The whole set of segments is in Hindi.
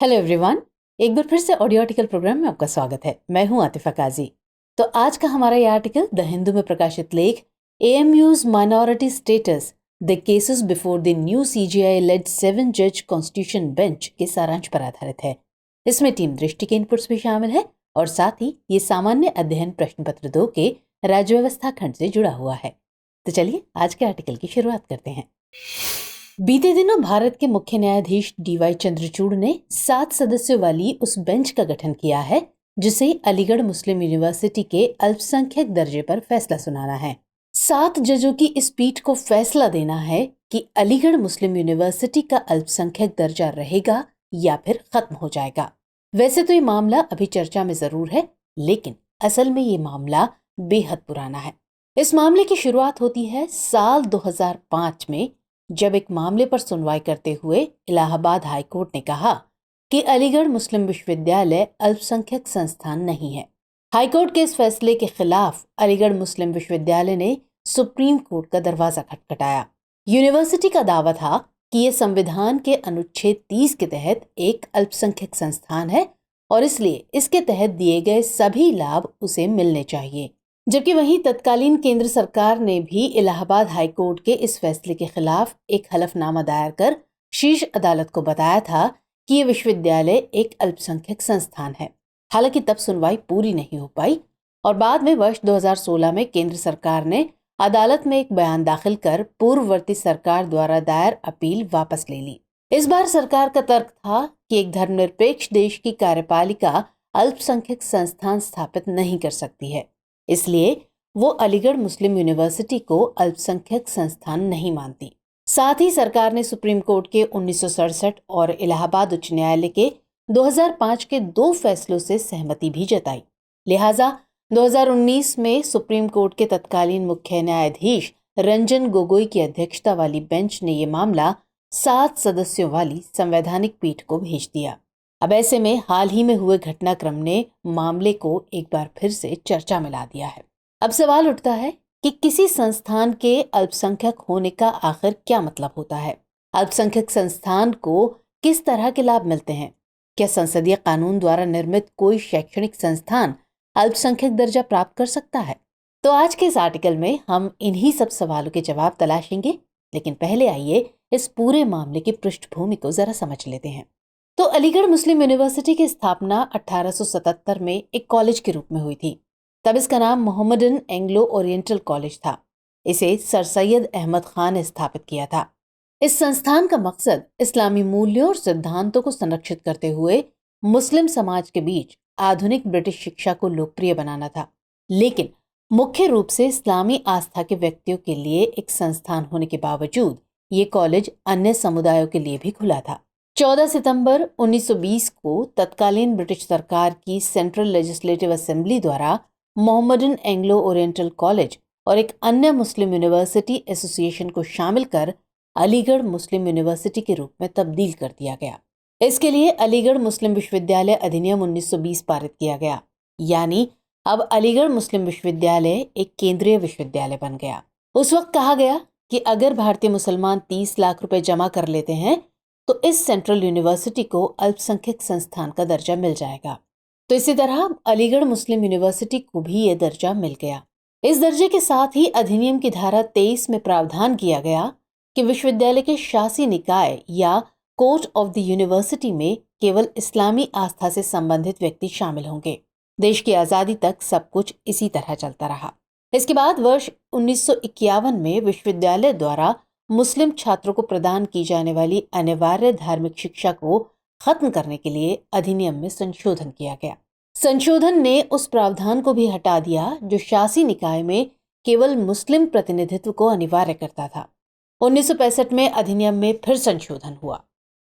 हेलो एवरीवन, एक बार फिर से ऑडियो आर्टिकल प्रोग्राम में आपका स्वागत है। मैं हूं आतिफा काजी। तो आज का हमारा यह आर्टिकल द हिंदू में प्रकाशित लेख AMU's minority status the cases before the new CJI led 7 जज कॉन्स्टिट्यूशन बेंच के सारांश पर आधारित है। इसमें टीम दृष्टि के इनपुट्स भी शामिल है और साथ ही ये सामान्य अध्ययन प्रश्न पत्र 2 के राज्य व्यवस्था खंड से जुड़ा हुआ है। तो चलिए आज के आर्टिकल की शुरुआत करते हैं। बीते दिनों भारत के मुख्य न्यायाधीश डीवाई चंद्रचूड़ ने 7 सदस्यों वाली उस बेंच का गठन किया है जिसे अलीगढ़ मुस्लिम यूनिवर्सिटी के अल्पसंख्यक दर्जे पर फैसला सुनाना है। 7 जजों की इस पीठ को फैसला देना है कि अलीगढ़ मुस्लिम यूनिवर्सिटी का अल्पसंख्यक दर्जा रहेगा या फिर खत्म हो जाएगा। वैसे तो ये मामला अभी चर्चा में जरूर है, लेकिन असल में ये मामला बेहद पुराना है। इस मामले की शुरुआत होती है साल 2005 में, जब एक मामले पर सुनवाई करते हुए इलाहाबाद हाईकोर्ट ने कहा कि अलीगढ़ मुस्लिम विश्वविद्यालय अल्पसंख्यक संस्थान नहीं है। हाईकोर्ट के इस फैसले के खिलाफ अलीगढ़ मुस्लिम विश्वविद्यालय ने सुप्रीम कोर्ट का दरवाजा खटखटाया। यूनिवर्सिटी का दावा था कि यह संविधान के अनुच्छेद 30 के तहत एक अल्पसंख्यक संस्थान है और इसलिए इसके तहत दिए गए सभी लाभ उसे मिलने चाहिए। जबकि वहीं तत्कालीन केंद्र सरकार ने भी इलाहाबाद हाईकोर्ट के इस फैसले के खिलाफ एक हलफनामा दायर कर शीर्ष अदालत को बताया था कि ये विश्वविद्यालय एक अल्पसंख्यक संस्थान है। हालांकि तब सुनवाई पूरी नहीं हो पाई और बाद में वर्ष 2016 में केंद्र सरकार ने अदालत में एक बयान दाखिल कर पूर्ववर्ती सरकार द्वारा दायर अपील वापस ले ली। इस बार सरकार का तर्क था कि एक धर्मनिरपेक्ष देश की कार्यपालिका अल्पसंख्यक संस्थान स्थापित नहीं कर सकती है, इसलिए वो अलीगढ़ मुस्लिम यूनिवर्सिटी को अल्पसंख्यक संस्थान नहीं मानती। साथ ही सरकार ने सुप्रीम कोर्ट के 1967 और इलाहाबाद उच्च न्यायालय के 2005 के 2 फैसलों से सहमति भी जताई। लिहाजा 2019 में सुप्रीम कोर्ट के तत्कालीन मुख्य न्यायाधीश रंजन गोगोई की अध्यक्षता वाली बेंच ने ये मामला 7 सदस्यों वाली संवैधानिक पीठ को भेज दिया। अब ऐसे में हाल ही में हुए घटनाक्रम ने मामले को एक बार फिर से चर्चा में ला दिया है। अब सवाल उठता है कि किसी संस्थान के अल्पसंख्यक होने का आखिर क्या मतलब होता है? अल्पसंख्यक संस्थान को किस तरह के लाभ मिलते हैं? क्या संसदीय कानून द्वारा निर्मित कोई शैक्षणिक संस्थान अल्पसंख्यक दर्जा प्राप्त कर सकता है? तो आज के इस आर्टिकल में हम इन्हीं सब सवालों के जवाब तलाशेंगे, लेकिन पहले आइए इस पूरे मामले की पृष्ठभूमि को जरा समझ लेते हैं। तो अलीगढ़ मुस्लिम यूनिवर्सिटी की स्थापना 1877 में एक कॉलेज के रूप में हुई थी। तब इसका नाम मोहम्मदन एंग्लो ओरिएंटल कॉलेज था। इसे सर सैयद अहमद खान ने स्थापित किया था। इस संस्थान का मकसद इस्लामी मूल्यों और सिद्धांतों को संरक्षित करते हुए मुस्लिम समाज के बीच आधुनिक ब्रिटिश शिक्षा को लोकप्रिय बनाना था, लेकिन मुख्य रूप से इस्लामी आस्था के व्यक्तियों के लिए एक संस्थान होने के बावजूद ये कॉलेज अन्य समुदायों के लिए भी खुला था। 14 सितंबर 1920 को तत्कालीन ब्रिटिश सरकार की सेंट्रल लेजिस्लेटिव असेंबली द्वारा मोहम्मदन एंग्लो ओरिएंटल कॉलेज और एक अन्य मुस्लिम यूनिवर्सिटी एसोसिएशन को शामिल कर अलीगढ़ मुस्लिम यूनिवर्सिटी के रूप में तब्दील कर दिया गया। इसके लिए अलीगढ़ मुस्लिम विश्वविद्यालय अधिनियम 1920 पारित किया गया, यानी अब अलीगढ़ मुस्लिम विश्वविद्यालय एक केंद्रीय विश्वविद्यालय बन गया। उस वक्त कहा गया कि अगर भारतीय मुसलमान 30 लाख रुपए जमा कर लेते हैं तो इस सेंट्रल यूनिवर्सिटी को अल्पसंख्यक संस्थान का दर्जा मिल जाएगा। तो इसी तरह अलीगढ़ मुस्लिम यूनिवर्सिटी को भी यह दर्जा मिल गया। इस दर्जे के साथ ही अधिनियम की धारा 23 में प्रावधान किया गया कि विश्वविद्यालय के शासी निकाय या कोर्ट ऑफ द यूनिवर्सिटी में केवल इस्लामी आस्था से संबंधित व्यक्ति शामिल होंगे। देश की आजादी तक सब कुछ इसी तरह चलता रहा। इसके बाद वर्ष 1951 में विश्वविद्यालय द्वारा मुस्लिम छात्रों को प्रदान की जाने वाली अनिवार्य धार्मिक शिक्षा को खत्म करने के लिए अधिनियम में संशोधन किया गया। संशोधन ने उस प्रावधान को भी हटा दिया जो शासी निकाय में केवल मुस्लिम प्रतिनिधित्व को अनिवार्य करता था। 1965 में अधिनियम में फिर संशोधन हुआ।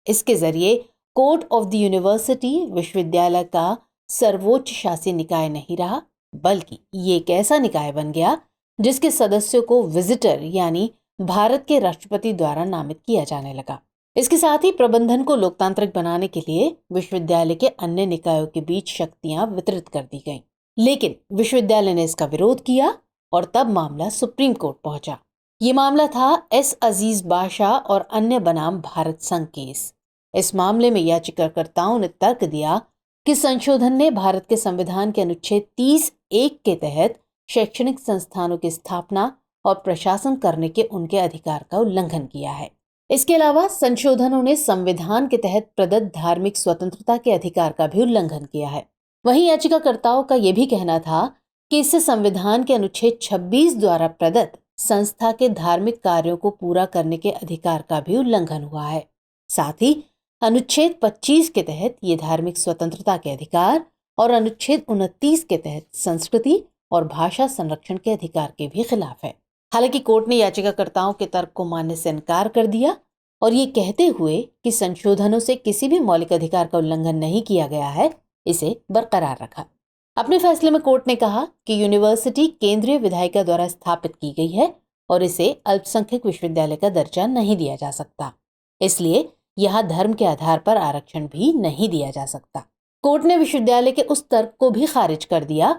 इसके जरिए कोर्ट ऑफ द यूनिवर्सिटी विश्वविद्यालय का सर्वोच्च शासी निकाय नहीं रहा, बल्कि ये एक ऐसा निकाय बन गया जिसके सदस्यों को विजिटर यानी भारत के राष्ट्रपति द्वारा नामित किया जाने लगा। इसके साथ ही प्रबंधन को लोकतांत्रिक बनाने के लिए विश्वविद्यालय के अन्य निकायों के बीच शक्तियां वितरित कर दी गईं। लेकिन विश्वविद्यालय ने इसका विरोध किया और तब मामला सुप्रीम कोर्ट पहुंचा। ये मामला था एस अजीज बादशाह और अन्य बनाम भारत संघ केस। इस मामले में याचिकाकर्ताओं ने तर्क दिया कि संशोधन ने भारत के संविधान के अनुच्छेद 30(1) के तहत शैक्षणिक संस्थानों की स्थापना और प्रशासन करने के उनके अधिकार का उल्लंघन किया है। इसके अलावा संशोधनों ने संविधान के तहत प्रदत्त धार्मिक स्वतंत्रता के अधिकार का भी उल्लंघन किया है। वहीं याचिकाकर्ताओं का यह भी कहना था कि इससे संविधान के अनुच्छेद 26 द्वारा प्रदत्त संस्था के धार्मिक कार्यों को पूरा करने के अधिकार का भी उल्लंघन हुआ है। साथ ही अनुच्छेद 25 के तहत ये धार्मिक स्वतंत्रता के अधिकार और अनुच्छेद 29 के तहत संस्कृति और भाषा संरक्षण के अधिकार के भी खिलाफ है। हालांकि कोर्ट ने याचिकाकर्ताओं के तर्क को मानने से इनकार कर दिया और ये कहते हुए कि संशोधनों से किसी भी मौलिक अधिकार का उल्लंघन नहीं किया गया है, इसे बरकरार रखा। अपने फैसले में कोर्ट ने कहा कि यूनिवर्सिटी केंद्रीय विधायिका द्वारा स्थापित की गई है और इसे अल्पसंख्यक विश्वविद्यालय का दर्जा नहीं दिया जा सकता, इसलिए यहाँ धर्म के आधार पर आरक्षण भी नहीं दिया जा सकता। कोर्ट ने विश्वविद्यालय के उस तर्क को भी खारिज कर दिया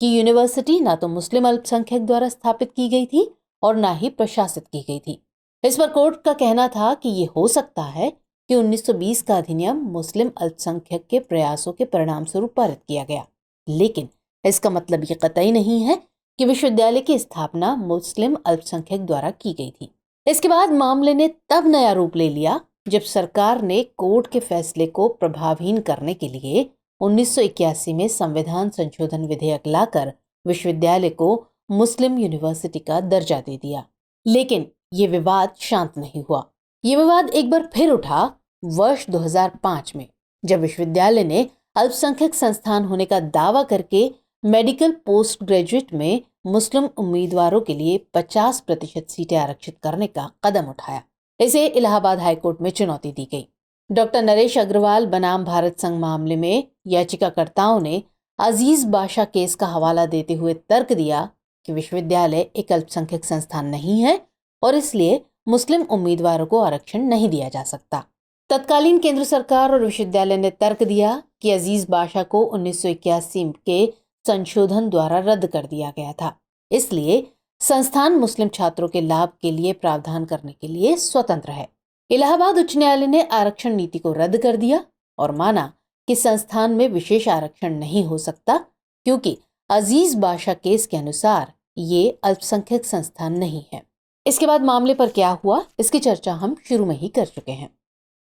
कि यूनिवर्सिटी ना तो मुस्लिम अल्पसंख्यक द्वारा स्थापित की गई थी और ना ही प्रशासित की गई थी। इस पर कोर्ट का कहना था कि ये हो सकता है कि 1920 का अधिनियम मुस्लिम अल्पसंख्यक के प्रयासों के परिणाम स्वरूप पारित किया गया, लेकिन इसका मतलब ये कतई नहीं है कि विश्वविद्यालय की स्थापना मुस्लिम अल्पसंख्यक द्वारा की गई थी। इसके बाद मामले ने तब नया रूप ले लिया जब सरकार ने कोर्ट के फैसले को प्रभावहीन करने के लिए 1981 में संविधान संशोधन विधेयक लाकर विश्वविद्यालय को मुस्लिम यूनिवर्सिटी का दर्जा दे दिया। लेकिन ये विवाद शांत नहीं हुआ। ये विवाद एक बार फिर उठा वर्ष 2005 में, जब विश्वविद्यालय ने अल्पसंख्यक संस्थान होने का दावा करके मेडिकल पोस्ट ग्रेजुएट में मुस्लिम उम्मीदवारों के लिए 50% सीटें आरक्षित करने का कदम उठाया। इसे इलाहाबाद हाईकोर्ट में चुनौती दी गई। डॉक्टर नरेश अग्रवाल बनाम भारत संघ मामले में याचिकाकर्ताओं ने अजीज बाशा केस का हवाला देते हुए तर्क दिया कि विश्वविद्यालय एक अल्पसंख्यक संस्थान नहीं है और इसलिए मुस्लिम उम्मीदवारों को आरक्षण नहीं दिया जा सकता। तत्कालीन केंद्र सरकार और विश्वविद्यालय ने तर्क दिया कि अजीज बाशा को 1981 के संशोधन द्वारा रद्द कर दिया गया था, इसलिए संस्थान मुस्लिम छात्रों के लाभ के लिए प्रावधान करने के लिए स्वतंत्र है। इलाहाबाद उच्च न्यायालय ने आरक्षण नीति को रद्द कर दिया और माना कि संस्थान में विशेष आरक्षण नहीं हो सकता क्योंकि अजीज बाशा केस के अनुसार ये अल्पसंख्यक संस्थान नहीं है। इसके बाद मामले पर क्या हुआ, इसकी चर्चा हम शुरू में ही कर चुके हैं।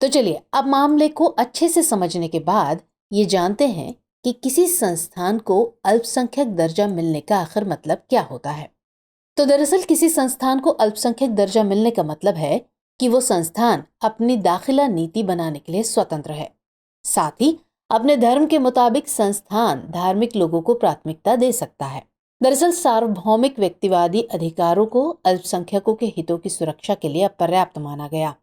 तो चलिए अब मामले को अच्छे से समझने के बाद ये जानते हैं कि किसी संस्थान को अल्पसंख्यक दर्जा मिलने का आखिर मतलब क्या होता है। तो दरअसल किसी संस्थान को अल्पसंख्यक दर्जा मिलने का मतलब है कि वो संस्थान अपनी दाखिला नीति बनाने के लिए स्वतंत्र है। साथ ही अपने धर्म के मुताबिक संस्थान धार्मिक लोगों को प्राथमिकता दे सकता है। दरअसल सार्वभौमिक व्यक्तिवादी अधिकारों को अल्पसंख्यकों के हितों की सुरक्षा के लिए अपर्याप्त माना गया,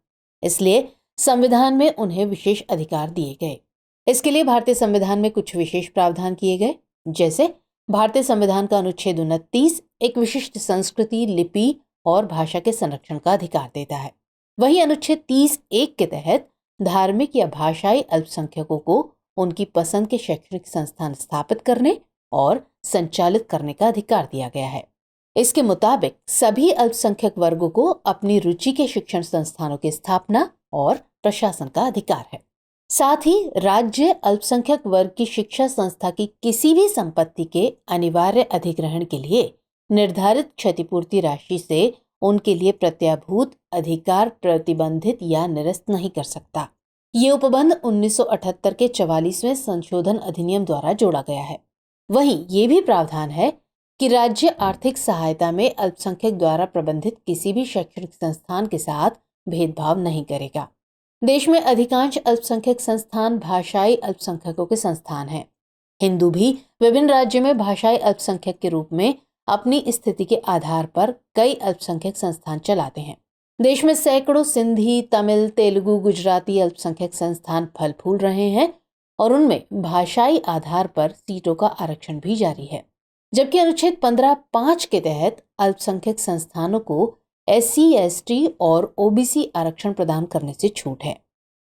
इसलिए संविधान में उन्हें विशेष अधिकार दिए गए। इसके लिए भारतीय संविधान में कुछ विशेष प्रावधान किए गए, जैसे भारतीय संविधान का अनुच्छेद 29 एक विशिष्ट संस्कृति, लिपि और भाषा के संरक्षण का अधिकार देता है। वहीं अनुच्छेद 30(1) के तहत धार्मिक या भाषाई अल्पसंख्यकों को उनकी पसंद के शैक्षणिक संस्थान स्थापित करने और संचालित करने का अधिकार दिया गया है। इसके मुताबिक सभी अल्पसंख्यक वर्गों को अपनी रुचि के शिक्षण संस्थानों की स्थापना और प्रशासन का अधिकार है। साथ ही राज्य अल्पसंख्यक वर्ग की शिक्षा संस्था की किसी भी संपत्ति के अनिवार्य अधिग्रहण के लिए निर्धारित क्षतिपूर्ति राशि से उनके लिए प्रत्याभूत अधिकार प्रतिबंधित या निरस्त नहीं कर सकता। ये उपबंध 1978 के 44वें संशोधन अधिनियम द्वारा जोड़ा गया है। वहीं ये भी प्रावधान है कि राज्य आर्थिक सहायता में अल्पसंख्यक द्वारा प्रबंधित किसी भी शैक्षणिक संस्थान के साथ भेदभाव नहीं करेगा। देश में अधिकांश अल्पसंख्यक संस्थान भाषाई अल्पसंख्यकों के संस्थान हैं। हिंदू भी विभिन्न राज्यों में भाषाई अल्पसंख्यक के रूप में अपनी स्थिति के आधार पर कई अल्पसंख्यक संस्थान चलाते हैं। देश में सैकड़ों सिंधी, तमिल, तेलुगु, गुजराती अल्पसंख्यक संस्थान फल फूल रहे हैं और उनमें भाषाई आधार पर सीटों का आरक्षण भी जारी है। जबकि अनुच्छेद 15(5) के तहत अल्पसंख्यक संस्थानों को SC, ST और OBC आरक्षण प्रदान करने से छूट है,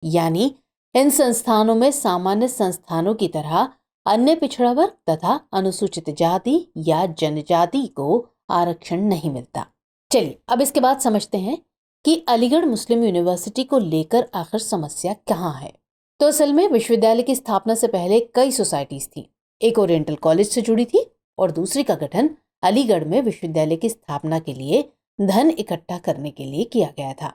यानी इन संस्थानों में सामान्य संस्थानों की तरह अन्य पिछड़ा वर्ग तथा अनुसूचित जाति या जनजाति को आरक्षण नहीं मिलता। चलिए अब इसके बाद समझते हैं कि अलीगढ़ मुस्लिम यूनिवर्सिटी को लेकर आखिर समस्या कहाँ है। तो असल में विश्वविद्यालय की स्थापना से पहले कई सोसाइटीज थी। एक ओरिएंटल कॉलेज से जुड़ी थी और दूसरी का गठन अलीगढ़ में विश्वविद्यालय की स्थापना के लिए धन इकट्ठा करने के लिए किया गया था।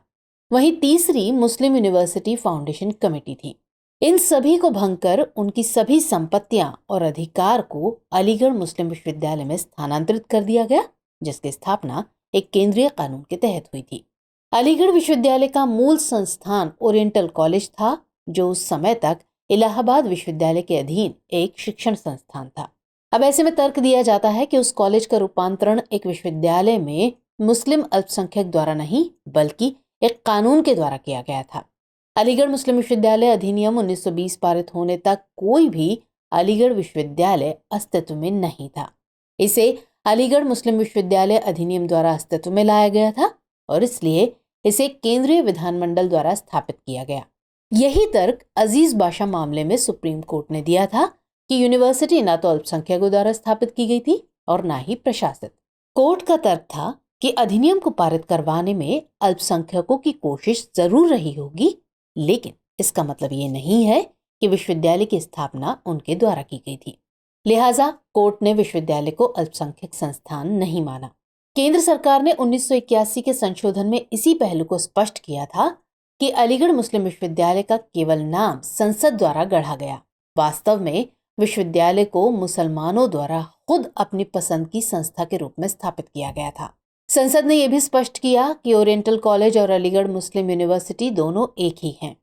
वहीं तीसरी मुस्लिम यूनिवर्सिटी फाउंडेशन कमेटी थी। इन सभी को भंग कर उनकी सभी संपत्तियां और अधिकार को अलीगढ़ मुस्लिम विश्वविद्यालय में स्थानांतरित कर दिया गया, जिसकी स्थापना एक केंद्रीय कानून के तहत हुई थी। अलीगढ़ विश्वविद्यालय का मूल संस्थान ओरिएंटल कॉलेज था, जो उस समय तक इलाहाबाद विश्वविद्यालय के अधीन एक शिक्षण संस्थान था। अब ऐसे में तर्क दिया जाता है कि उस कॉलेज का रूपांतरण एक विश्वविद्यालय में मुस्लिम अल्पसंख्यक द्वारा नहीं, बल्कि एक कानून के द्वारा किया गया था। अलीगढ़ मुस्लिम विश्वविद्यालय अधिनियम 1920 पारित होने तक कोई भी अलीगढ़ विश्वविद्यालय अस्तित्व में नहीं था। इसे अलीगढ़ मुस्लिम विश्वविद्यालय अधिनियम द्वारा अस्तित्व में लाया गया था और इसलिए इसे केंद्रीय विधानमंडल द्वारा स्थापित किया गया। यही तर्क अजीज बाशा मामले में सुप्रीम कोर्ट ने दिया था कि यूनिवर्सिटी न तो अल्पसंख्यकों द्वारा स्थापित की गई थी और न ही प्रशासित। कोर्ट का तर्क था कि अधिनियम को पारित करवाने में अल्पसंख्यकों की कोशिश जरूर रही होगी, लेकिन इसका मतलब ये नहीं है कि विश्वविद्यालय की स्थापना उनके द्वारा की गई थी। लिहाजा कोर्ट ने विश्वविद्यालय को अल्पसंख्यक संस्थान नहीं माना। केंद्र सरकार ने 1981 के संशोधन में इसी पहलू को स्पष्ट किया था कि अलीगढ़ मुस्लिम विश्वविद्यालय का केवल नाम संसद द्वारा गढ़ा गया। वास्तव में विश्वविद्यालय को मुसलमानों द्वारा खुद अपनी पसंद की संस्था के रूप में स्थापित किया गया था। संसद ने यह भी स्पष्ट किया कि ओरिएंटल कॉलेज और अलीगढ़ मुस्लिम यूनिवर्सिटी दोनों एक ही हैं।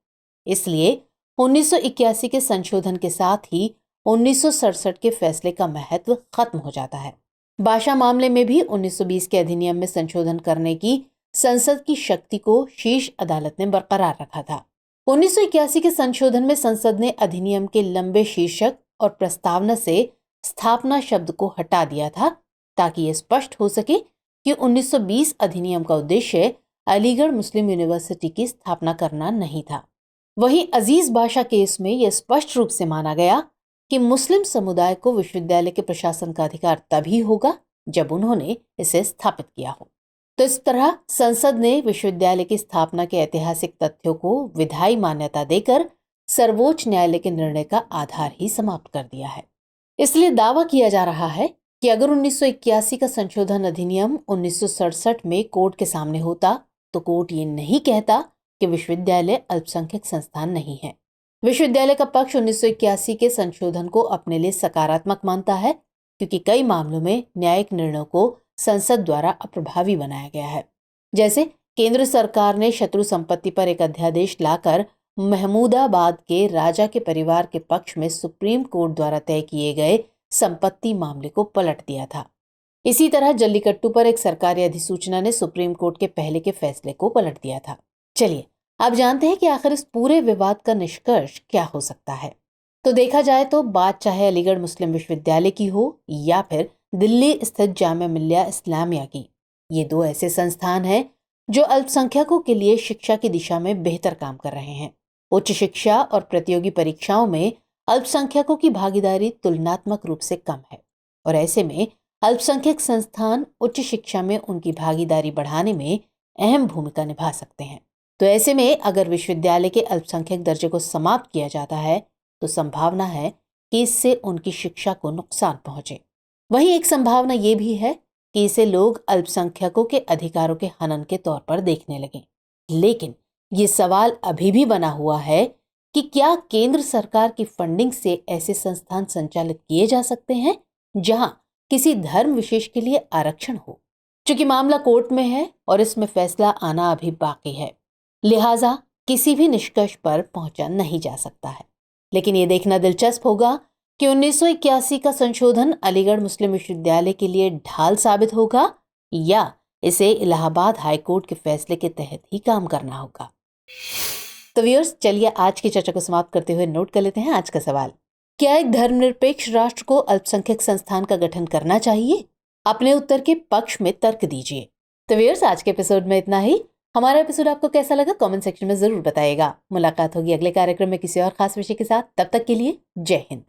इसलिए 1981 के संशोधन के साथ ही 1967 के फैसले का महत्व खत्म हो जाता है। बाशा मामले में भी 1920 के अधिनियम में संशोधन करने की संसद की शक्ति को शीर्ष अदालत ने बरकरार रखा था। 1981 के संशोधन में संसद ने अधिनियम के लंबे शीर्षक और प्रस्तावना से स्थापना शब्द को हटा दिया था, ताकि यह स्पष्ट हो सके कि 1920 अधिनियम का उद्देश्य अलीगढ़ मुस्लिम यूनिवर्सिटी की स्थापना करना नहीं था। वहीं अजीज बाशा केस में यह स्पष्ट रूप से माना गया कि मुस्लिम समुदाय को विश्वविद्यालय के प्रशासन का अधिकार तभी होगा जब उन्होंने इसे स्थापित किया हो। तो इस तरह संसद ने विश्वविद्यालय की स्थापना के ऐतिहासिक तथ्यों को विधायी मान्यता देकर सर्वोच्च न्यायालय के निर्णय का आधार ही समाप्त कर दिया है। इसलिए दावा किया जा रहा है कि अगर 1981 का संशोधन अधिनियम 1967 में कोर्ट के सामने होता तो कोर्ट ये नहीं कहता कि विश्वविद्यालय अल्पसंख्यक संस्थान नहीं है। विश्वविद्यालय का पक्ष 1981 के संशोधन को अपने लिए सकारात्मक मानता है, क्योंकि कई मामलों में न्यायिक निर्णयों को संसद द्वारा अप्रभावी बनाया गया है। जैसे केंद्र सरकार ने शत्रु संपत्ति पर एक अध्यादेश लाकर महमूदाबाद के राजा के परिवार के पक्ष में सुप्रीम कोर्ट द्वारा तय किए गए संपत्ति मामले को पलट दिया था। इसी तरह जल्लीकट्टू पर एक सरकारी अधिसूचना ने सुप्रीम कोर्ट के पहले के फैसले को पलट दिया था। चलिए अब जानते हैं कि आखिर इस पूरे विवाद का निष्कर्ष क्या हो सकता है। तो देखा जाए तो बात चाहे अलीगढ़ मुस्लिम विश्वविद्यालय की हो या फिर दिल्ली स्थित जामिया मिल्लिया इस्लामिया की, ये दो ऐसे संस्थान हैं जो अल्पसंख्यकों के लिए शिक्षा की दिशा में बेहतर काम कर रहे हैं। उच्च शिक्षा और प्रतियोगी परीक्षाओं में अल्पसंख्यकों की भागीदारी तुलनात्मक रूप से कम है और ऐसे में अल्पसंख्यक संस्थान उच्च शिक्षा में उनकी भागीदारी बढ़ाने में अहम भूमिका निभा सकते हैं। तो ऐसे में अगर विश्वविद्यालय के अल्पसंख्यक दर्जे को समाप्त किया जाता है तो संभावना है कि इससे उनकी शिक्षा को नुकसान पहुंचे। वहीं एक संभावना ये भी है कि इसे लोग अल्पसंख्यकों के अधिकारों के हनन के तौर पर देखने लगें। लेकिन ये सवाल अभी भी बना हुआ है कि क्या केंद्र सरकार की फंडिंग से ऐसे संस्थान संचालित किए जा सकते हैं जहां किसी धर्म विशेष के लिए आरक्षण हो। चूंकि मामला कोर्ट में है और इसमें फैसला आना अभी बाकी है, लिहाजा किसी भी निष्कर्ष पर पहुंचा नहीं जा सकता है। लेकिन ये देखना दिलचस्प होगा कि 1981 का संशोधन अलीगढ़ मुस्लिम विश्वविद्यालय के लिए ढाल साबित होगा या इसे इलाहाबाद हाईकोर्ट के फैसले के तहत ही काम करना होगा। तो व्यूअर्स, चलिए आज की चर्चा को समाप्त करते हुए नोट कर लेते हैं आज का सवाल। क्या एक धर्मनिरपेक्ष राष्ट्र को अल्पसंख्यक संस्थान का गठन करना चाहिए? अपने उत्तर के पक्ष में तर्क दीजिए। तो व्यूअर्स, आज के एपिसोड में इतना ही। हमारा एपिसोड आपको कैसा लगा कमेंट सेक्शन में जरूर बताइएगा। मुलाकात होगी अगले कार्यक्रम में किसी और खास विषय के साथ। तब तक के लिए जय हिंद।